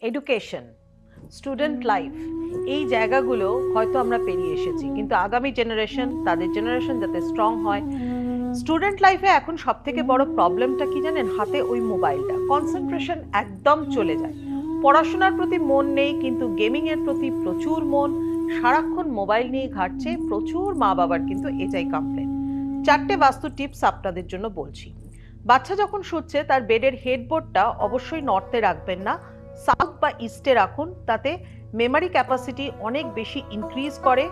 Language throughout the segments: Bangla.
এডুকেশন, স্টুডেন্ট লাইফ, এই জায়গাগুলো হয়তো আমরা পেরিয়ে এসেছি, কিন্তু আগামী জেনারেশন, তাদের জেনারেশন যাতে স্ট্রং হয়। স্টুডেন্ট লাইফে এখন সব থেকে বড় প্রবলেমটা কি জানেন? হাতে ওই মোবাইলটা, কনসেন্ট্রেশন একদম চলে যায়। পড়াশোনার প্রতি মন নেই, কিন্তু গেমিং এর প্রতি প্রচুর মন। সারাক্ষণ মোবাইল নিয়ে ঘাটছে, প্রচুর মা বাবার কিন্তু এটাই কমপ্লেন। 4টে বাস্তু টিপস আপনাদের জন্য বলছি। বাচ্চা যখন শুচ্ছে তার বেডের হেডবোর্ডটা অবশ্যই নর্থে রাখবেন না, সাউথ বা ইস্টে রাখুন। তাতে মেমোরি ক্যাপাসিটি অনেক বেশি ইনক্রিজ করে,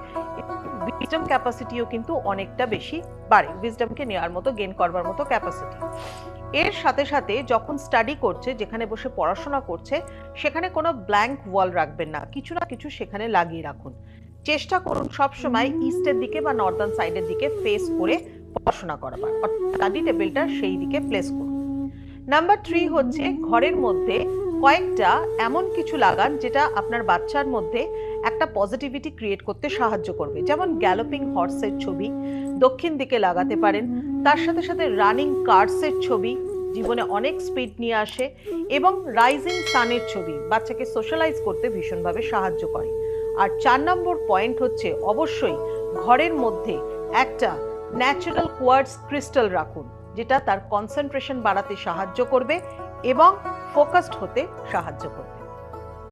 উইজডম ক্যাপাসিটিও কিন্তু অনেকটা বেশি বাড়ে, উইজডমকে নেওয়ার মতো, গেইন করবার মতো ক্যাপাসিটি। এর সাথে সাথে যখন স্টাডি করছে, যেখানে বসে পড়াশোনা করছে, সেখানে কোনো ব্ল্যাঙ্ক ওয়াল রাখবেন না, কিছু না কিছু সেখানে লাগিয়ে রাখুন। চেষ্টা করুন সবসময় ইস্টের দিকে বা নর্দার্ন সাইডের দিকে ফেস করে পড়াশোনা করবার, স্টাডি টেবিলটা সেই দিকে প্লেস করুন। নাম্বার 3 হচ্ছে ঘরের মধ্যে কয়েকটা এমন কিছু লাগান যেটা আপনার বাচ্চার মধ্যে একটা পজিটিভিটি ক্রিয়েট করতে সাহায্য করবে। যেমন গ্যালোপিং হর্সের ছবি দক্ষিণ দিকে লাগাতে পারেন, তার সাথে সাথে রানিং কার্সের ছবি, জীবনে অনেক স্পিড নিয়ে আসে, এবং রাইজিং সানের ছবি বাচ্চাকে সোশ্যালাইজ করতে ভীষণভাবে সাহায্য করে। আর 4 নম্বর পয়েন্ট হচ্ছে অবশ্যই ঘরের মধ্যে একটা ন্যাচারাল কোয়ার্টজ ক্রিস্টাল রাখুন, যেটা তার কনসেন্ট্রেশন বাড়াতে সাহায্য করবে এবং ফোকাসড হতে সাহায্য করবে।